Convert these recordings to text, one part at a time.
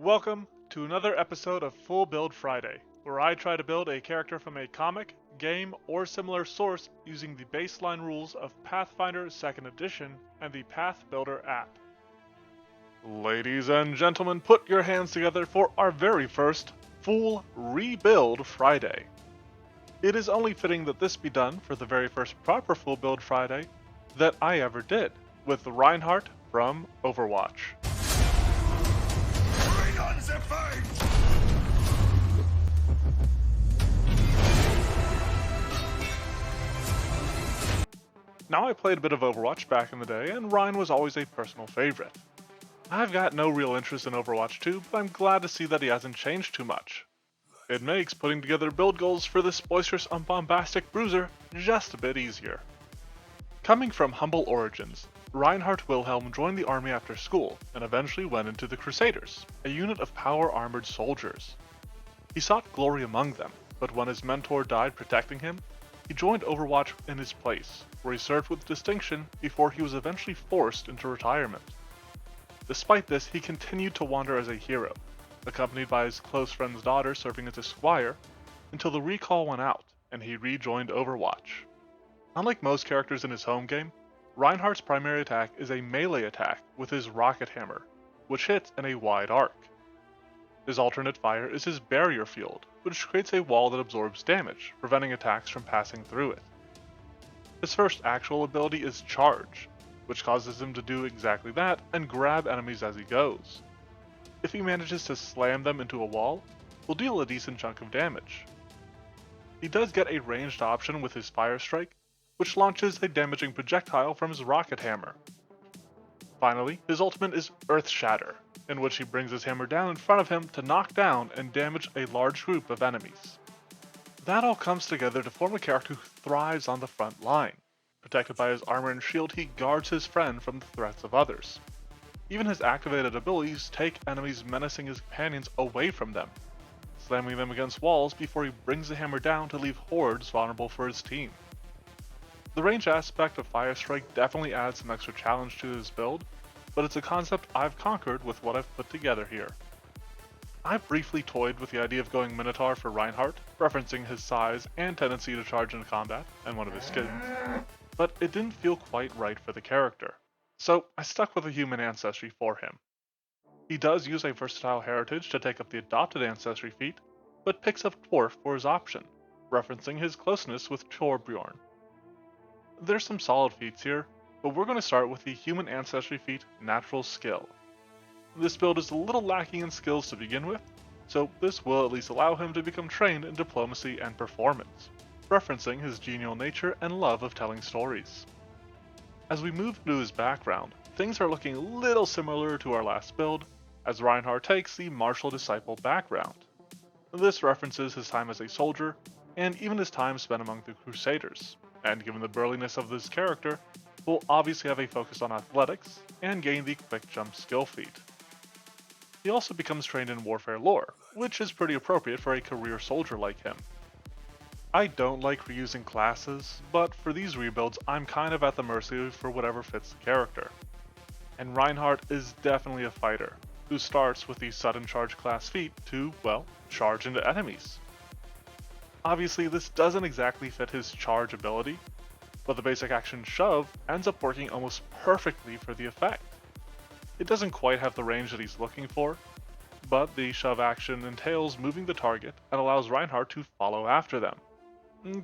Welcome to another episode of Full Build Friday, where I try to build a character from a comic, game, or similar source using the baseline rules of Pathfinder 2nd Edition and the Path Builder app. Ladies and gentlemen, put your hands together for our very first Full Rebuild Friday. It is only fitting that this be done for the very first proper Full Build Friday that I ever did, with Reinhardt from Overwatch. Now, I played a bit of Overwatch back in the day, and Rein was always a personal favorite. I've got no real interest in Overwatch 2, but I'm glad to see that he hasn't changed too much. It makes putting together build goals for this boisterous and bombastic bruiser just a bit easier. Coming from humble origins, Reinhardt Wilhelm joined the army after school and eventually went into the Crusaders, a unit of power-armored soldiers. He sought glory among them, but when his mentor died protecting him, he joined Overwatch in his place, where he served with distinction before he was eventually forced into retirement. Despite this, he continued to wander as a hero, accompanied by his close friend's daughter serving as a squire, until the recall went out and he rejoined Overwatch. Unlike most characters in his home game, Reinhardt's primary attack is a melee attack with his rocket hammer, which hits in a wide arc. His alternate fire is his barrier field, which creates a wall that absorbs damage, preventing attacks from passing through it. His first actual ability is Charge, which causes him to do exactly that and grab enemies as he goes. If he manages to slam them into a wall, he'll deal a decent chunk of damage. He does get a ranged option with his Fire Strike, which launches a damaging projectile from his rocket hammer. Finally, his ultimate is Earth Shatter, in which he brings his hammer down in front of him to knock down and damage a large group of enemies. That all comes together to form a character who thrives on the front line. Protected by his armor and shield, he guards his friend from the threats of others. Even his activated abilities take enemies menacing his companions away from them, slamming them against walls before he brings the hammer down to leave hordes vulnerable for his team. The range aspect of Fire Strike definitely adds some extra challenge to his build, but it's a concept I've conquered with what I've put together here. I briefly toyed with the idea of going Minotaur for Reinhardt, referencing his size and tendency to charge in combat, and one of his skins, but it didn't feel quite right for the character, so I stuck with a human ancestry for him. He does use a versatile heritage to take up the adopted ancestry feat, but picks up Dwarf for his option, referencing his closeness with Torbjorn. There's some solid feats here, but we're going to start with the human ancestry feat Natural Skill. This build is a little lacking in skills to begin with, so this will at least allow him to become trained in diplomacy and performance, referencing his genial nature and love of telling stories. As we move into his background, things are looking a little similar to our last build, as Reinhardt takes the martial disciple background. This references his time as a soldier, and even his time spent among the Crusaders, and given the burliness of this character, will obviously have a focus on athletics and gain the quick jump skill feat. He also becomes trained in warfare lore, which is pretty appropriate for a career soldier like him. I don't like reusing classes, but for these rebuilds I'm kind of at the mercy for whatever fits the character. And Reinhardt is definitely a fighter, who starts with the sudden charge class feat to, well, charge into enemies. Obviously this doesn't exactly fit his charge ability, but the basic action shove ends up working almost perfectly for the effect. It doesn't quite have the range that he's looking for, but the shove action entails moving the target and allows Reinhardt to follow after them,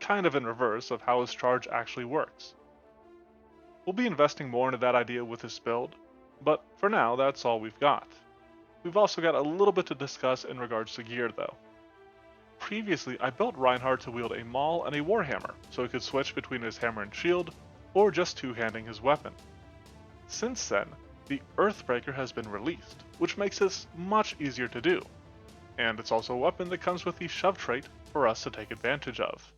kind of in reverse of how his charge actually works. We'll be investing more into that idea with this build, but for now that's all we've got. We've also got a little bit to discuss in regards to gear though. Previously, I built Reinhardt to wield a maul and a warhammer, so he could switch between his hammer and shield, or just two-handing his weapon. Since then, the Earthbreaker has been released, which makes this much easier to do, and it's also a weapon that comes with the shove trait for us to take advantage of.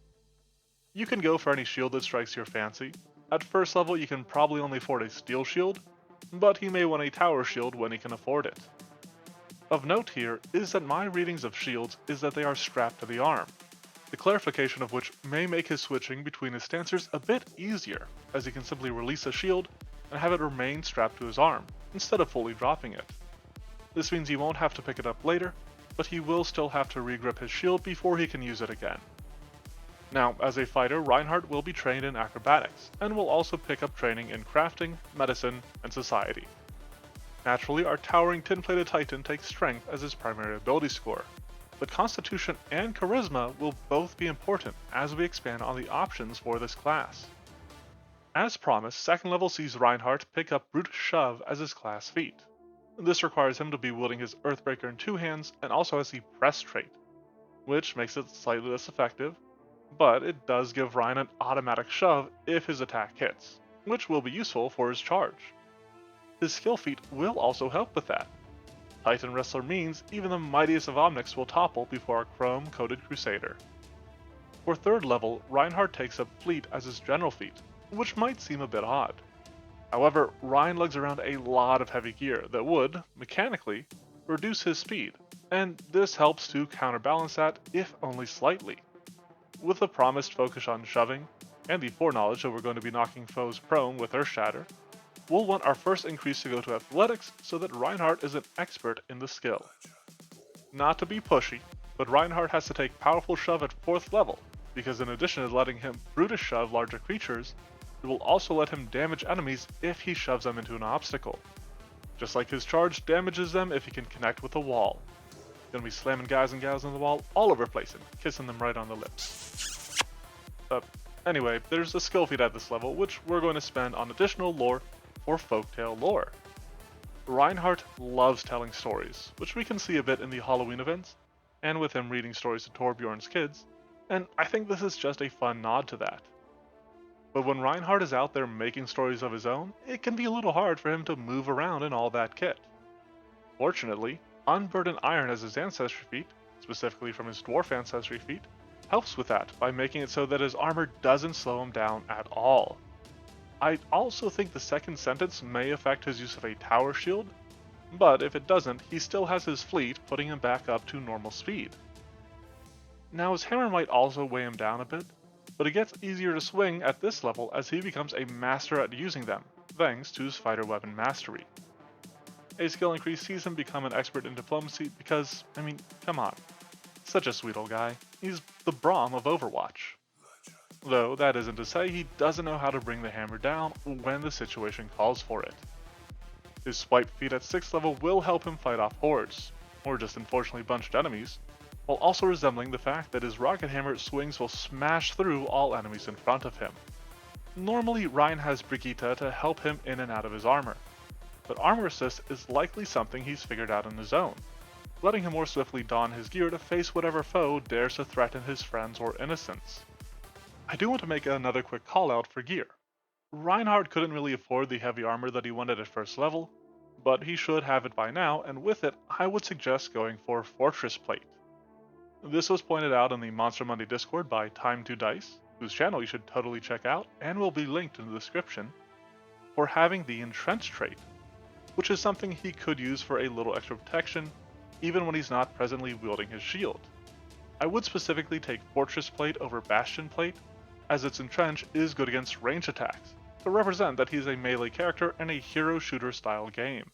You can go for any shield that strikes your fancy. At first level you can probably only afford a steel shield, but he may want a tower shield when he can afford it. Of note here is that my readings of shields is that they are strapped to the arm, the clarification of which may make his switching between his stances a bit easier, as he can simply release a shield and have it remain strapped to his arm, instead of fully dropping it. This means he won't have to pick it up later, but he will still have to regrip his shield before he can use it again. Now, as a fighter, Reinhardt will be trained in acrobatics, and will also pick up training in crafting, medicine, and society. Naturally, our towering tin-plated titan takes strength as his primary ability score, but constitution and charisma will both be important as we expand on the options for this class. As promised, 2nd level sees Reinhardt pick up Brute Shove as his class feat. This requires him to be wielding his Earthbreaker in 2 hands and also has the Press trait, which makes it slightly less effective, but it does give Ryan an automatic shove if his attack hits, which will be useful for his charge. His skill feat will also help with that. Titan Wrestler means even the mightiest of Omnics will topple before a chrome-coated Crusader. For 3rd level, Reinhardt takes up Fleet as his general feat, which might seem a bit odd. However, Ryan lugs around a lot of heavy gear that would, mechanically, reduce his speed, and this helps to counterbalance that, if only slightly. With the promised focus on shoving, and the foreknowledge that we're going to be knocking foes prone with Earth Shatter, we'll want our first increase to go to Athletics so that Reinhardt is an expert in the skill. Not to be pushy, but Reinhardt has to take Powerful Shove at 4th level, because in addition to letting him Brutish Shove larger creatures, it will also let him damage enemies if he shoves them into an obstacle. Just like his charge damages them if he can connect with a wall. Gonna be slamming guys and gals on the wall all over place and kissing them right on the lips. Anyway, there's a skill feat at this level which we're going to spend on additional lore for Folktale lore. Reinhardt loves telling stories, which we can see a bit in the Halloween events, and with him reading stories to Torbjorn's kids, and I think this is just a fun nod to that. But when Reinhardt is out there making stories of his own, it can be a little hard for him to move around in all that kit. Fortunately, Unburdened Iron as his ancestry feat, specifically from his dwarf ancestry feat, helps with that by making it so that his armor doesn't slow him down at all. I also think the second sentence may affect his use of a tower shield, but if it doesn't, he still has his fleet putting him back up to normal speed. Now his hammer might also weigh him down a bit, but it gets easier to swing at this level as he becomes a master at using them, thanks to his fighter weapon mastery. A skill increase sees him become an expert in diplomacy because, I mean, come on. Such a sweet old guy. He's the Braum of Overwatch. Though that isn't to say he doesn't know how to bring the hammer down when the situation calls for it. His swipe feat at 6th level will help him fight off hordes, or just unfortunately bunched enemies, while also resembling the fact that his rocket hammer swings will smash through all enemies in front of him. Normally, Ryan has Brigitte to help him in and out of his armor, but armor assist is likely something he's figured out on his own, letting him more swiftly don his gear to face whatever foe dares to threaten his friends or innocents. I do want to make another quick call out for gear. Reinhardt couldn't really afford the heavy armor that he wanted at 1st level, but he should have it by now, and with it, I would suggest going for Fortress Plate. This was pointed out in the Monster Monday Discord by Time2Dice, whose channel you should totally check out and will be linked in the description, for having the Entrench trait, which is something he could use for a little extra protection, even when he's not presently wielding his shield. I would specifically take Fortress Plate over Bastion Plate, as its Entrench is good against range attacks, to represent that he's a melee character in a hero shooter style game.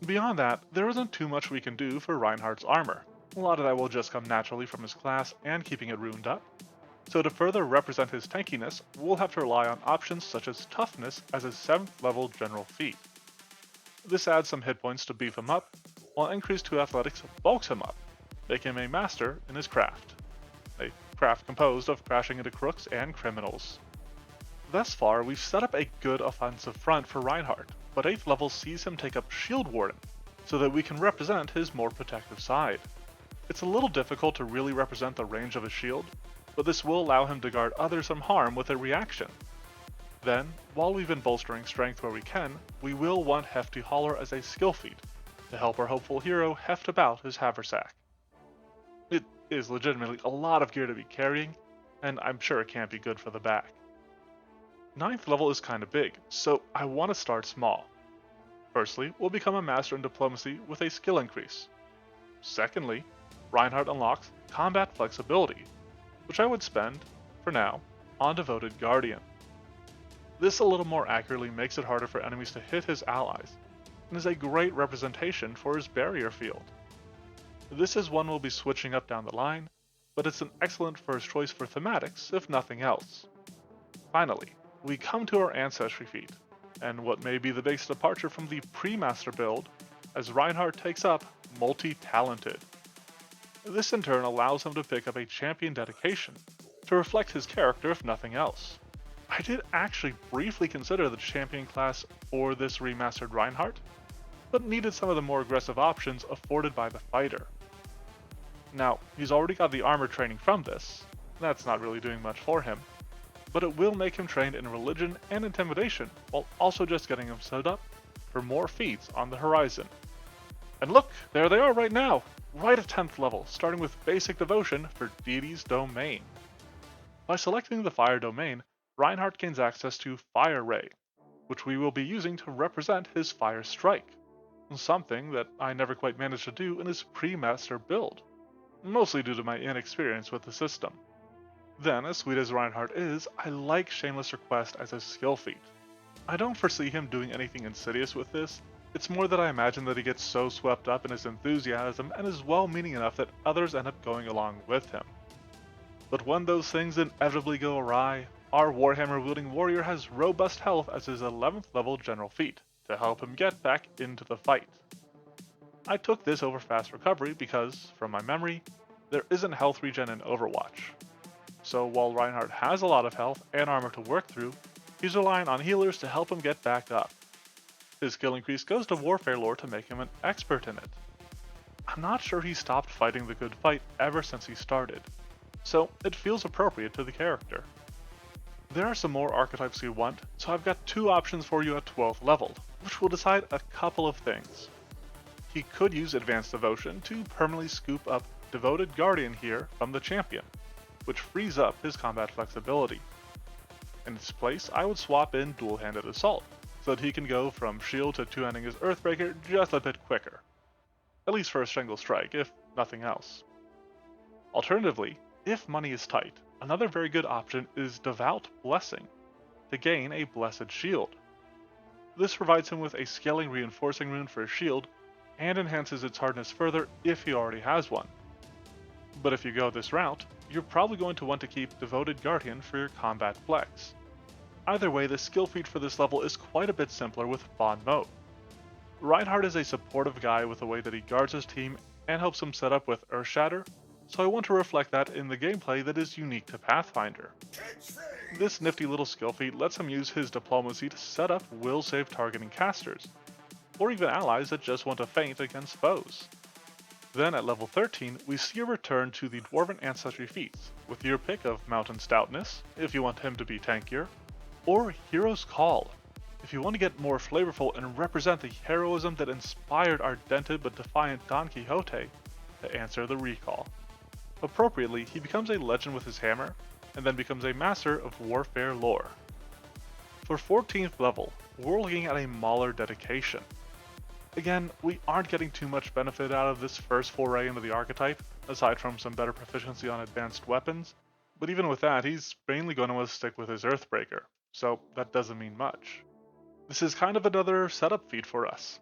Beyond that, there isn't too much we can do for Reinhardt's armor. A lot of that will just come naturally from his class and keeping it ruined up. So to further represent his tankiness, we'll have to rely on options such as Toughness as his 7th level general feat. This adds some hit points to beef him up, while increase to Athletics bulks him up, making him a master in his craft. A craft composed of crashing into crooks and criminals. Thus far, we've set up a good offensive front for Reinhardt, but 8th level sees him take up Shield Warden, so that we can represent his more protective side. It's a little difficult to really represent the range of his shield, but this will allow him to guard others from harm with a reaction. Then, while we've been bolstering strength where we can, we will want Hefty Hauler as a skill feat, to help our hopeful hero heft about his haversack. It is legitimately a lot of gear to be carrying, and I'm sure it can't be good for the back. 9th level is kinda big, so I want to start small. Firstly, we'll become a master in diplomacy with a skill increase. Secondly, Reinhardt unlocks combat flexibility, which I would spend, for now, on Devoted Guardian. This a little more accurately makes it harder for enemies to hit his allies, and is a great representation for his barrier field. This is one we'll be switching up down the line, but it's an excellent first choice for thematics if nothing else. Finally, we come to our ancestry feat, and what may be the biggest departure from the pre-master build, as Reinhardt takes up multi-talented. This in turn allows him to pick up a champion dedication, to reflect his character if nothing else. I did actually briefly consider the champion class for this remastered Reinhardt, but needed some of the more aggressive options afforded by the fighter. Now, he's already got the armor training from this, that's not really doing much for him, but it will make him trained in religion and intimidation, while also just getting him set up for more feats on the horizon. And look, there they are right now, right at 10th level, starting with basic devotion for Deity's Domain. By selecting the Fire Domain, Reinhardt gains access to Fire Ray, which we will be using to represent his Fire Strike, something that I never quite managed to do in his pre-master build, mostly due to my inexperience with the system. Then, as sweet as Reinhardt is, I like Shameless Request as a skill feat. I don't foresee him doing anything insidious with this, it's more that I imagine that he gets so swept up in his enthusiasm and is well-meaning enough that others end up going along with him. But when those things inevitably go awry, our Warhammer-wielding warrior has Robust Health as his 11th level general feat, to help him get back into the fight. I took this over Fast Recovery because, from my memory, there isn't health regen in Overwatch. So while Reinhardt has a lot of health and armor to work through, he's relying on healers to help him get back up. His skill increase goes to Warfare lore to make him an expert in it. I'm not sure he stopped fighting the good fight ever since he started, so it feels appropriate to the character. There are some more archetypes you want, so I've got two options for you at 12th level, which will decide a couple of things. He could use Advanced Devotion to permanently scoop up Devoted Guardian here from the champion, which frees up his combat flexibility. In its place, I would swap in Dual-Handed Assault, so that he can go from shield to two-handing his Earthbreaker just a bit quicker. At least for a single strike, if nothing else. Alternatively, if money is tight, another very good option is Devout Blessing, to gain a Blessed Shield. This provides him with a scaling reinforcing rune for his shield, and enhances its hardness further if he already has one. But if you go this route, you're probably going to want to keep Devoted Guardian for your combat flex. Either way, the skill feat for this level is quite a bit simpler with Bond Mode. Reinhardt is a supportive guy with the way that he guards his team and helps them set up with Earthshatter, so I want to reflect that in the gameplay that is unique to Pathfinder. This nifty little skill feat lets him use his diplomacy to set up will save targeting casters, or even allies that just want to feint against foes. Then at level 13, we see a return to the Dwarven Ancestry feats, with your pick of Mountain Stoutness, if you want him to be tankier, or Hero's Call, if you want to get more flavorful and represent the heroism that inspired our dented but defiant Don Quixote to answer the recall. Appropriately, he becomes a legend with his hammer, and then becomes a master of warfare lore. For 14th level, we're looking at a Mauler dedication. Again, we aren't getting too much benefit out of this first foray into the archetype, aside from some better proficiency on advanced weapons, but even with that, he's mainly going to want to stick with his Earthbreaker, so that doesn't mean much. This is kind of another setup feat for us.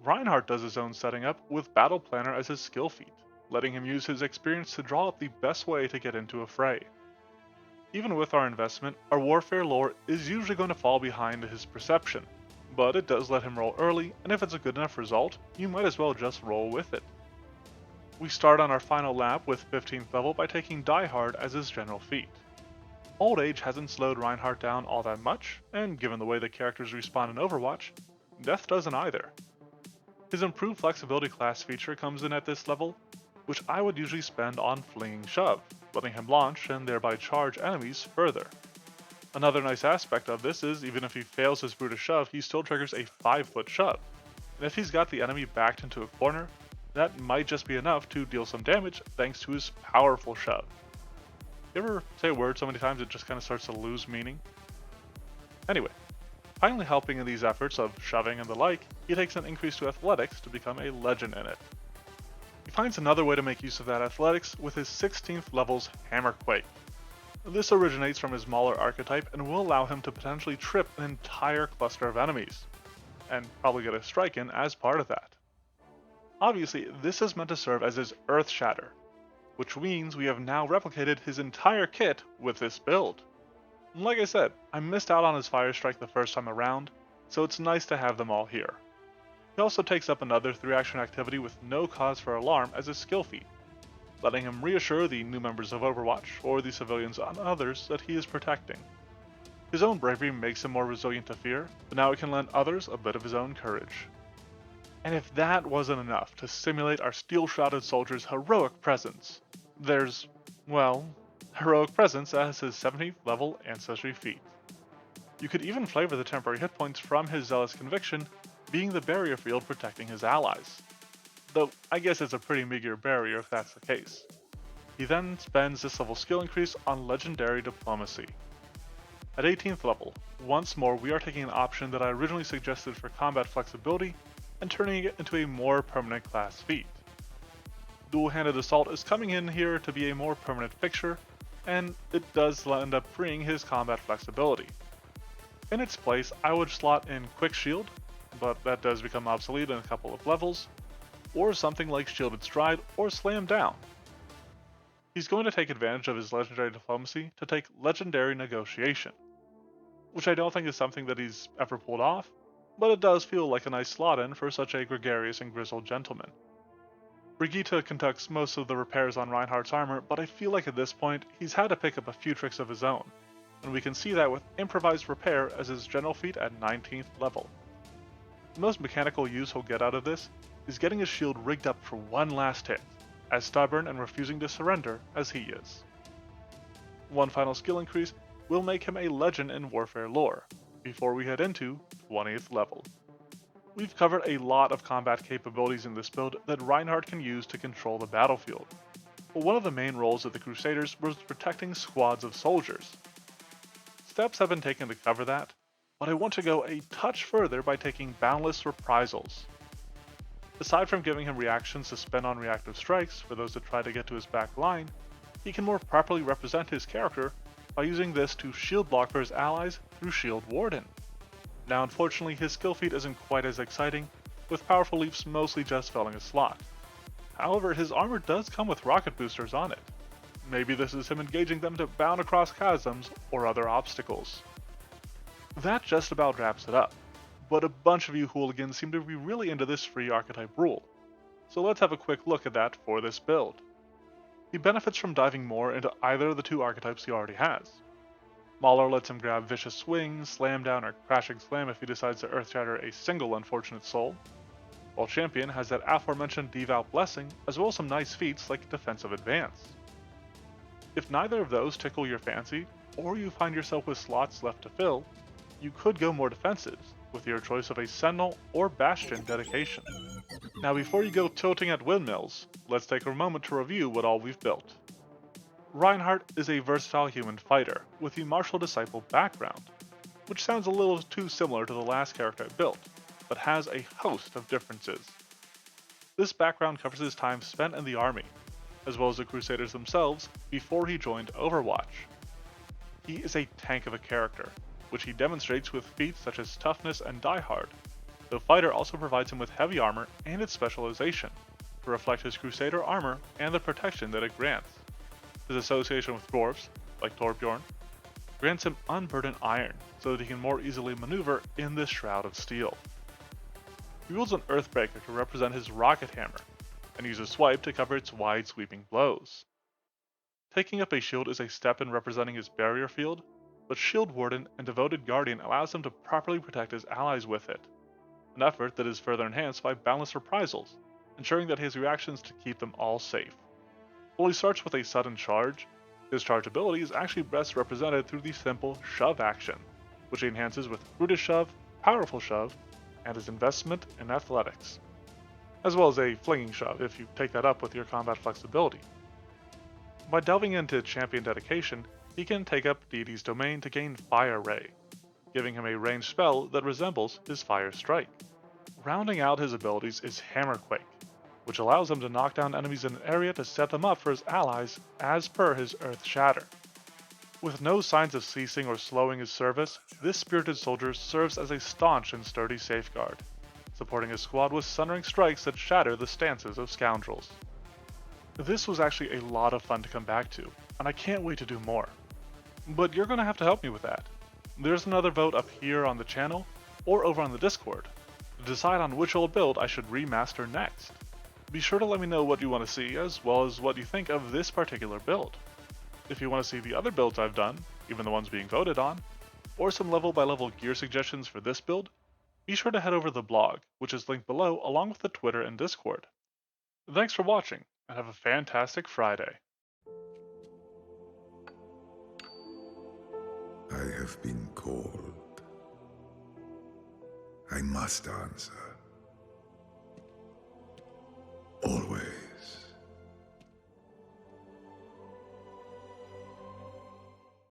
Reinhardt does his own setting up with Battle Planner as his skill feat, letting him use his experience to draw up the best way to get into a fray. Even with our investment, our warfare lore is usually going to fall behind his perception, but it does let him roll early, and if it's a good enough result, you might as well just roll with it. We start on our final lap with 15th level by taking Die Hard as his general feat. Old age hasn't slowed Reinhardt down all that much, and given the way the characters respawn in Overwatch, death doesn't either. His improved flexibility class feature comes in at this level, which I would usually spend on Flinging Shove, letting him launch and thereby charge enemies further. Another nice aspect of this is even if he fails his Brutus Shove, he still triggers a 5-foot shove, and if he's got the enemy backed into a corner, that might just be enough to deal some damage thanks to his powerful shove. You ever say a word so many times it just kind of starts to lose meaning? Anyway, finally helping in these efforts of shoving and the like, he takes an increase to athletics to become a legend in it. He finds another way to make use of that athletics with his 16th level's Hammerquake. This originates from his Mauler archetype and will allow him to potentially trip an entire cluster of enemies. and probably get a strike in as part of that. Obviously, this is meant to serve as his Earth Shatter, which means we have now replicated his entire kit with this build. Like I said, I missed out on his Fire Strike the first time around, so it's nice to have them all here. He also takes up another 3-action activity with no cause for alarm as a skill feat, letting him reassure the new members of Overwatch or the civilians and others that he is protecting. His own bravery makes him more resilient to fear, but now it can lend others a bit of his own courage. And if that wasn't enough to simulate our steel-shrouded soldier's heroic presence, there's, well, heroic presence as his 17th level ancestry feat. You could even flavor the temporary hit points from his zealous conviction being the barrier field protecting his allies. Though I guess it's a pretty meager barrier if that's the case. He then spends this level skill increase on legendary diplomacy. At 18th level, once more we are taking an option that I originally suggested for combat flexibility and turning it into a more permanent class feat. Dual-handed assault is coming in here to be a more permanent fixture, and it does end up freeing his combat flexibility. In its place, I would slot in Quick Shield, but that does become obsolete in a couple of levels, or something like Shielded Stride or Slam Down. He's going to take advantage of his legendary diplomacy to take legendary negotiation, which I don't think is something that he's ever pulled off, but it does feel like a nice slot in for such a gregarious and grizzled gentleman. Brigitte conducts most of the repairs on Reinhardt's armor, but I feel like at this point he's had to pick up a few tricks of his own, and we can see that with improvised repair as his general feat at 19th level. The most mechanical use he'll get out of this is getting his shield rigged up for one last hit, as stubborn and refusing to surrender as he is. One final skill increase will make him a legend in Warfare lore, before we head into 20th level. We've covered a lot of combat capabilities in this build that Reinhardt can use to control the battlefield, but one of the main roles of the Crusaders was protecting squads of soldiers. Steps have been taken to cover that, but I want to go a touch further by taking Boundless Reprisals. Aside from giving him reactions to spend on reactive strikes for those that try to get to his back line, he can more properly represent his character by using this to shield block for his allies through Shield Warden. Now unfortunately his skill feat isn't quite as exciting, with powerful leaps mostly just filling a slot. However, his armor does come with rocket boosters on it. Maybe this is him engaging them to bound across chasms or other obstacles. That just about wraps it up, but a bunch of you hooligans seem to be really into this free archetype rule, so let's have a quick look at that for this build. He benefits from diving more into either of the two archetypes he already has. Mauler lets him grab Vicious Swing, Slam Down, or Crashing Slam if he decides to Earth Shatter a single unfortunate soul, while Champion has that aforementioned Devout Blessing, as well as some nice feats like Defensive Advance. If neither of those tickle your fancy, or you find yourself with slots left to fill, you could go more defensive, with your choice of a Sentinel or Bastion dedication. Now before you go tilting at windmills, let's take a moment to review what all we've built. Reinhardt is a versatile human fighter with the martial disciple background, which sounds a little too similar to the last character I built, but has a host of differences. This background covers his time spent in the army, as well as the Crusaders themselves before he joined Overwatch. He is a tank of a character, which he demonstrates with feats such as Toughness and Die Hard, though Fighter also provides him with heavy armor and its specialization, to reflect his Crusader armor and the protection that it grants. His association with dwarves, like Torbjorn, grants him unburdened iron so that he can more easily maneuver in this shroud of steel. He wields an Earthbreaker to represent his rocket hammer, and uses Swipe to cover its wide sweeping blows. Taking up a shield is a step in representing his barrier field, but Shield Warden and Devoted Guardian allows him to properly protect his allies with it, an effort that is further enhanced by Boundless Reprisals, ensuring that his reactions to keep them all safe. While he starts with a sudden charge, his charge ability is actually best represented through the simple Shove action, which he enhances with Brutish Shove, Powerful Shove, and his investment in Athletics, as well as a Flinging Shove if you take that up with your combat flexibility. By delving into Champion dedication, he can take up Deity's Domain to gain Fire Ray, giving him a ranged spell that resembles his Fire Strike. Rounding out his abilities is Hammerquake, which allows him to knock down enemies in an area to set them up for his allies as per his Earth Shatter. With no signs of ceasing or slowing his service, this spirited soldier serves as a staunch and sturdy safeguard, supporting his squad with sundering strikes that shatter the stances of scoundrels. This was actually a lot of fun to come back to, and I can't wait to do more. But you're going to have to help me with that. There's another vote up here on the channel, or over on the Discord, to decide on which old build I should remaster next. Be sure to let me know what you want to see, as well as what you think of this particular build. If you want to see the other builds I've done, even the ones being voted on, or some level by level gear suggestions for this build, be sure to head over to the blog, which is linked below along with the Twitter and Discord. Thanks for watching, and have a fantastic Friday. I have been called. I must answer.